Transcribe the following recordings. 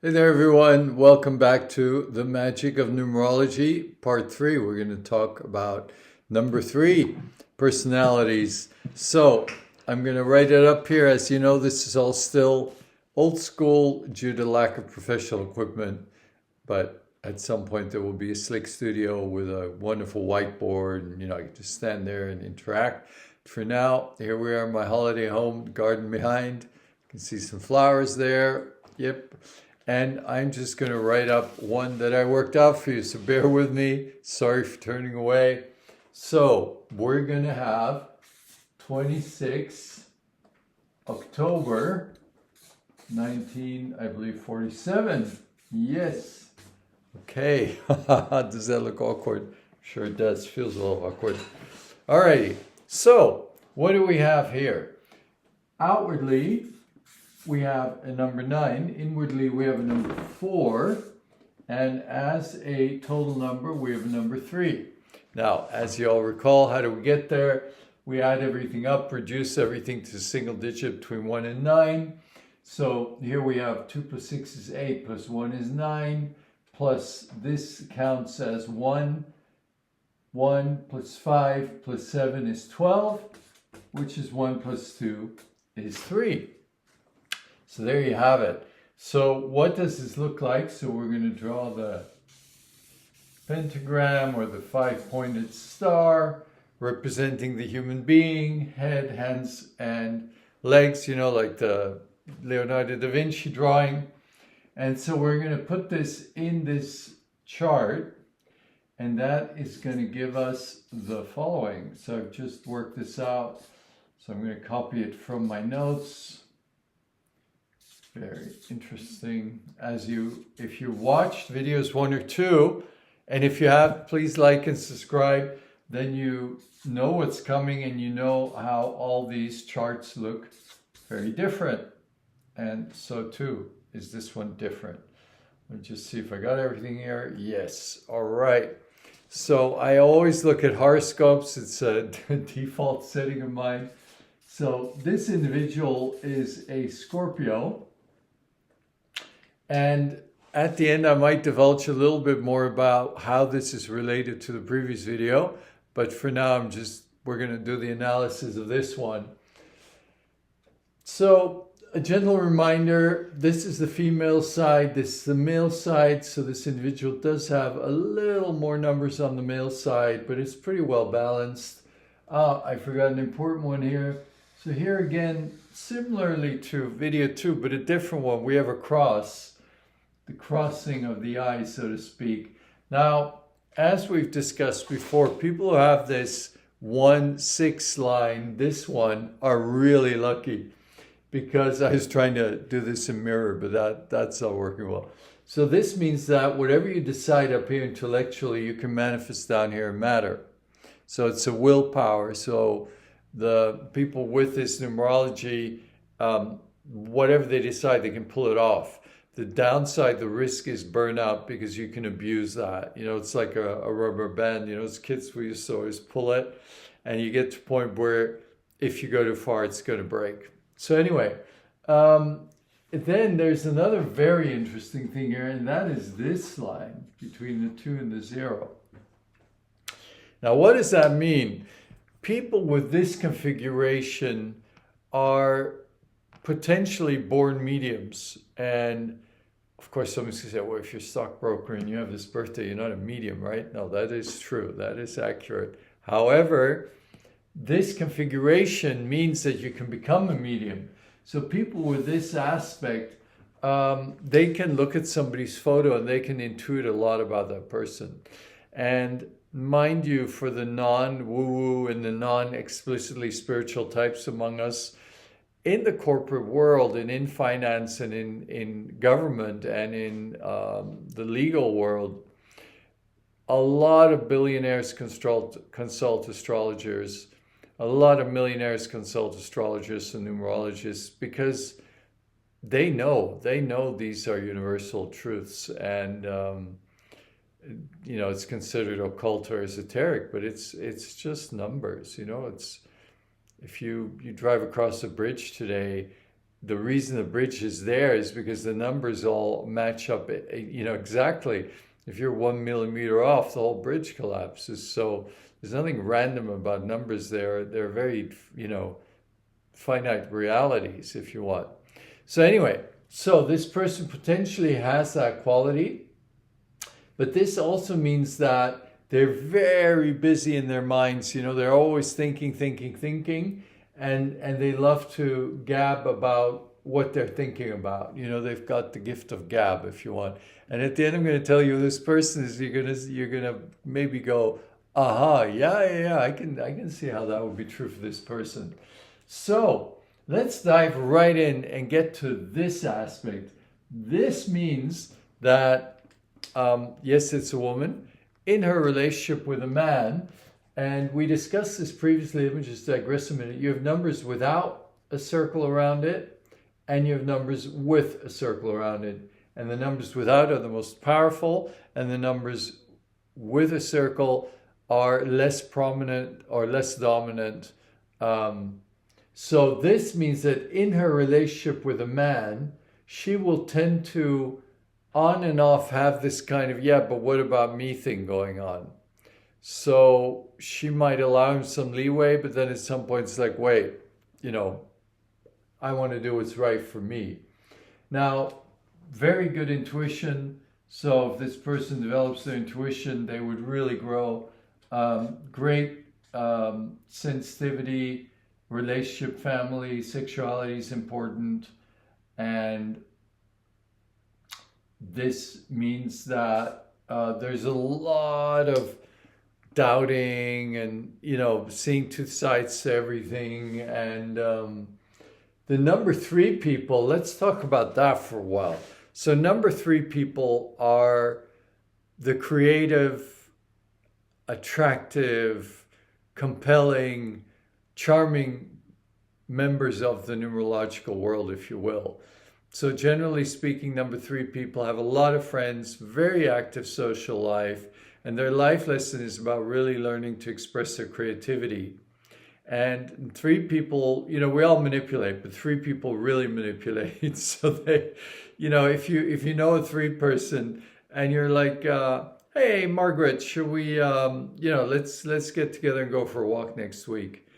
Hey there, everyone. Welcome back to The Magic of Numerology, Part 3. We're going to talk about number 3, personalities. So I'm going to write it up here. As you know, this is all still old school due to lack of professional equipment, but at some point there will be a slick studio with a wonderful whiteboard, and I can just stand there and interact. For now, here we are in my holiday home, garden behind. You can see some flowers there. Yep. And I'm just going to write up one that I worked out for you, so bear with me. Sorry for turning away. So we're going to have 26 October 19, I believe, 47. Yes. Okay. Does that look awkward? Sure it does. Feels a little awkward. All righty. So what do we have here? Outwardly, we have a number 9. Inwardly, we have a number 4. And as a total number, we have a number 3. Now, as you all recall, how do we get there? We add everything up, reduce everything to a single digit between 1 and 9. So here we have 2 plus 6 is 8, plus 1 is 9, plus this counts as 1. 1 plus 5 plus 7 is 12, which is 1 plus 2 is 3. So there you have it. So what does this look like? So we're going to draw the pentagram or the 5-pointed star representing the human being, head, hands, and legs, like the Leonardo da Vinci drawing. And so we're going to put this in this chart, and that is going to give us the following. So I've just worked this out. So I'm going to copy it from my notes. Very interesting. If you watched videos 1 or 2, and if you have, please like and subscribe, then you know what's coming and you know how all these charts look very different. And so too is this one different. Let me just see if I got everything here. Yes. All right. So I always look at horoscopes. It's a default setting of mine. So this individual is a Scorpio. And at the end, I might divulge a little bit more about how this is related to the previous video. But for now, we're going to do the analysis of this one. So a gentle reminder, this is the female side, this is the male side. So this individual does have a little more numbers on the male side, but it's pretty well balanced. I forgot an important one here. So here again, similarly to video 2, but a different one, we have a cross. The crossing of the eyes, so to speak. Now, as we've discussed before, people who have this 1-6 line, this one, are really lucky, because I was trying to do this in mirror, but that's not working well. So this means that whatever you decide up here intellectually, you can manifest down here in matter. So it's a willpower. So the people with this numerology, whatever they decide, they can pull it off. The downside, the risk is burnout, because you can abuse that. It's like a rubber band. As kids, we used to always pull it, and you get to a point where if you go too far, it's going to break. So anyway, then there's another very interesting thing here, and that is this line between the 2 and the 0. Now, what does that mean? People with this configuration are potentially born mediums. And of course, someone's going to say, well, if you're a stockbroker and you have this birthday, you're not a medium, right? No, that is true. That is accurate. However, this configuration means that you can become a medium. So people with this aspect, they can look at somebody's photo and they can intuit a lot about that person. And mind you, for the non-woo-woo and the non-explicitly spiritual types among us, in the corporate world and in finance and in government and in the legal world, a lot of billionaires consult astrologers. A lot of millionaires consult astrologists and numerologists, because they know these are universal truths. And, it's considered occult or esoteric, but it's just numbers. If you drive across a bridge today, the reason the bridge is there is because the numbers all match up, exactly. If you're 1 millimeter off, the whole bridge collapses. So there's nothing random about numbers there. They're very, finite realities, if you want. So anyway, so this person potentially has that quality, but this also means that they're very busy in their minds. They're always thinking, and they love to gab about what they're thinking about. They've got the gift of gab, if you want. And at the end, I'm going to tell you who this person is. You're gonna maybe go, aha, yeah, I can see how that would be true for this person. So let's dive right in and get to this aspect. This means that, yes, it's a woman in her relationship with a man. And we discussed this previously. Let me just digress a minute. You have numbers without a circle around it, and you have numbers with a circle around it. And the numbers without are the most powerful, and the numbers with a circle are less prominent or less dominant. So this means that in her relationship with a man, she will tend to on and off have this kind of, yeah, but what about me thing going on. So she might allow him some leeway, but then at some point it's like, wait, I want to do what's right for me. Now, very good intuition. So if this person develops their intuition, they would really grow. Great sensitivity, relationship, family, sexuality is important. And this means that there's a lot of doubting and, seeing two sides to everything. And the number 3 people, let's talk about that for a while. So number 3 people are the creative, attractive, compelling, charming members of the numerological world, if you will. So generally speaking, number 3 people have a lot of friends, very active social life, and their life lesson is about really learning to express their creativity. And 3 people, we all manipulate, but 3 people really manipulate. So they, if you know a 3 person and you're like, hey, Margaret, should we, let's get together and go for a walk next week.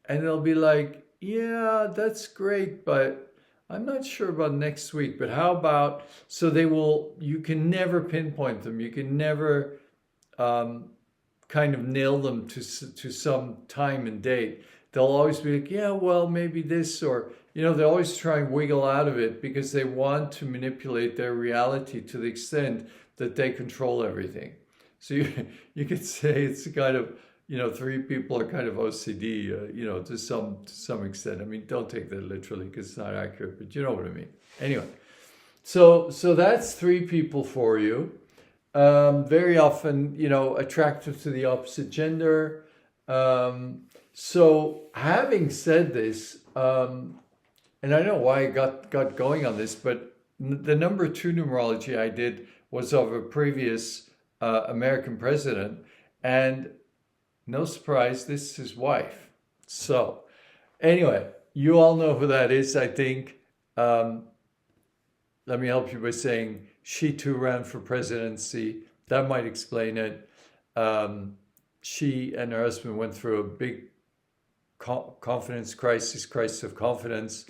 And they'll be like, yeah, that's great, but I'm not sure about next week, but how about, so you can never pinpoint them. You can never kind of nail them to some time and date. They'll always be like, yeah, well, maybe this, or, they always try and wiggle out of it because they want to manipulate their reality to the extent that they control everything. So you could say it's kind of, 3 people are kind of OCD, to some extent. I mean, don't take that literally because it's not accurate, but you know what I mean. Anyway, so that's 3 people for you. Very often, attractive to the opposite gender. So having said this, and I don't know why I got going on this, but the number 2 numerology I did was of a previous American president, and no surprise, this is his wife. So anyway, you all know who that is, I think. Let me help you by saying she too ran for presidency. That might explain it. She and her husband went through a big confidence crisis of confidence,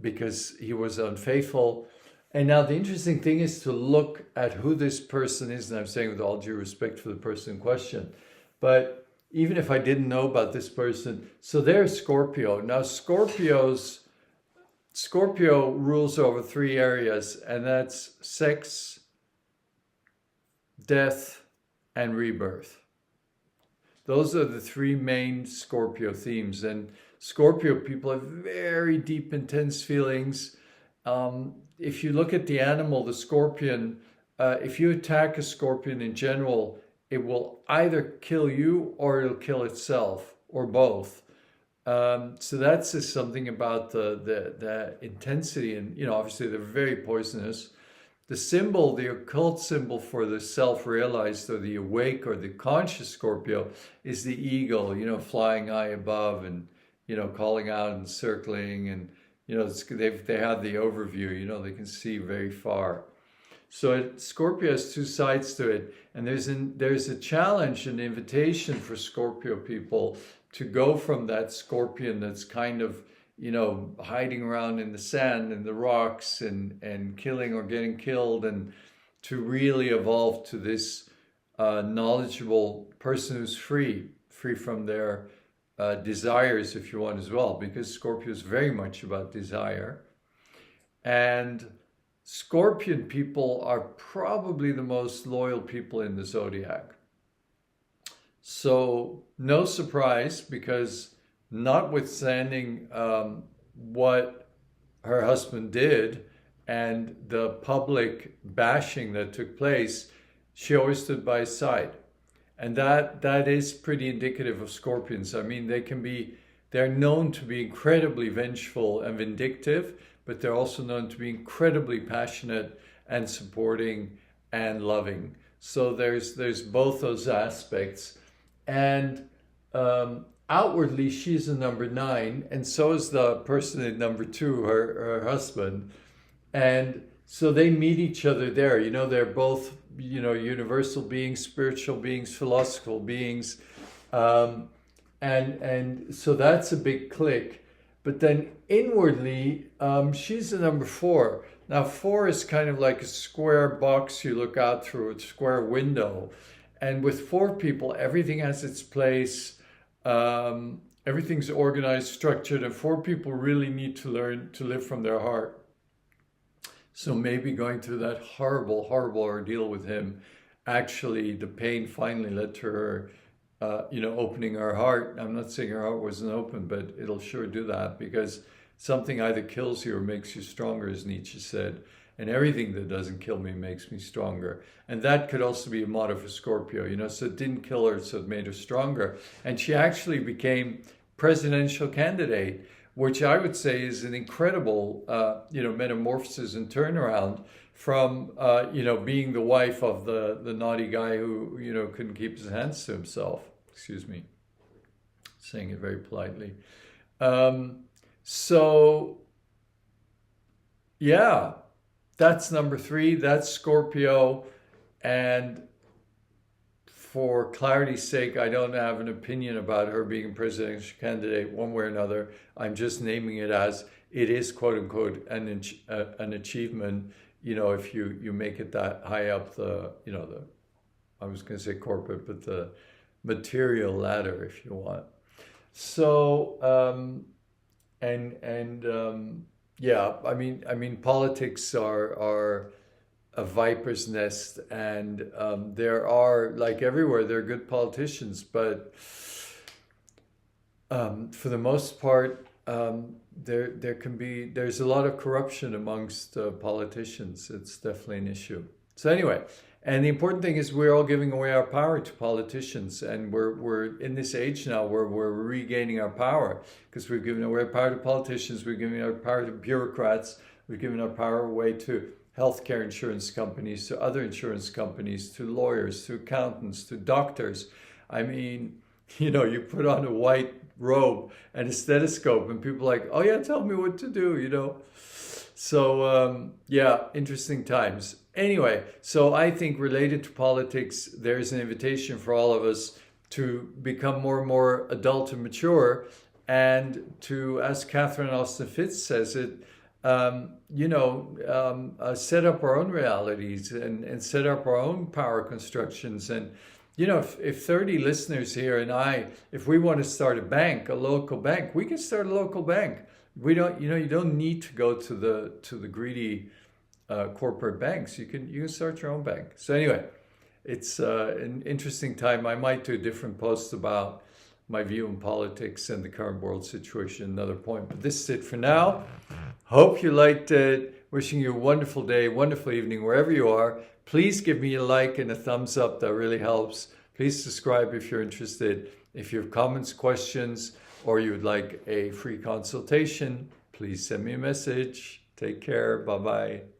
because he was unfaithful. And now the interesting thing is to look at who this person is, and I'm saying with all due respect for the person in question. But even if I didn't know about this person, so they're Scorpio. Now Scorpio rules over 3 areas, and that's sex, death, and rebirth. Those are the 3 main Scorpio themes. And Scorpio people have very deep, intense feelings. If you look at the animal, the scorpion, if you attack a scorpion in general, it will either kill you or it'll kill itself, or both. So that says something about the intensity, and obviously they're very poisonous. The symbol, the occult symbol for the self-realized or the awake or the conscious Scorpio is the eagle, flying high above and calling out and circling and they have the overview, they can see very far. So Scorpio has two sides to it, and there's a challenge, an invitation for Scorpio people to go from that scorpion that's kind of, hiding around in the sand and the rocks and killing or getting killed, and to really evolve to this knowledgeable person who's free from their desires, if you want, as well, because Scorpio is very much about desire. And Scorpion people are probably the most loyal people in the zodiac. So no surprise, because notwithstanding what her husband did and the public bashing that took place, she always stood by his side. And that is pretty indicative of Scorpions. I mean, they're known to be incredibly vengeful and vindictive, but they're also known to be incredibly passionate and supporting and loving. So there's both those aspects. And outwardly, she's a number 9, and so is the person in number 2, her husband. And so they meet each other there. They're both, universal beings, spiritual beings, philosophical beings. And so that's a big click. But then inwardly, she's a number 4. Now, 4 is kind of like a square box you look out through, a square window. And with 4 people, everything has its place. Everything's organized, structured, and 4 people really need to learn to live from their heart. So maybe going through that horrible, horrible ordeal with him, actually the pain finally led to her opening her heart. I'm not saying her heart wasn't open, but it'll sure do that, because something either kills you or makes you stronger, as Nietzsche said. And everything that doesn't kill me makes me stronger. And that could also be a motto for Scorpio, so it didn't kill her, so it made her stronger. And she actually became presidential candidate, which I would say is an incredible, metamorphosis and turnaround from, being the wife of the naughty guy who, couldn't keep his hands to himself. Excuse me, saying it very politely. Yeah, that's number 3. That's Scorpio. And for clarity's sake, I don't have an opinion about her being a presidential candidate one way or another. I'm just naming it as it is, quote unquote, an achievement, if you make it that high up I was going to say corporate, but the material ladder, if you want. So, yeah, I mean, politics are a viper's nest, and there are, like everywhere, there are good politicians, but for the most part, there's a lot of corruption amongst politicians. It's definitely an issue. So anyway, and the important thing is we're all giving away our power to politicians, and we're in this age now where we're regaining our power, because we've given away our power to politicians, we've given our power to bureaucrats, we've given our power away to healthcare insurance companies, to other insurance companies, to lawyers, to accountants, to doctors. I mean, you put on a white robe and a stethoscope and people are like, oh yeah, tell me what to do, So, yeah, interesting times. Anyway, so I think related to politics, there's an invitation for all of us to become more and more adult and mature, and to, as Catherine Austin Fitz says it, set up our own realities and set up our own power constructions. And, if 30 listeners here and if we want to start a local bank, we can start a local bank. We don't, you don't need to go to the greedy corporate banks. You can start your own bank. So anyway, it's an interesting time. I might do a different post about my view on politics and the current world situation, another point. But this is it for now. Hope you liked it. Wishing you a wonderful day, wonderful evening, wherever you are. Please give me a like and a thumbs up. That really helps. Please subscribe if you're interested. If you have comments, questions, or you would like a free consultation, please send me a message. Take care. Bye-bye.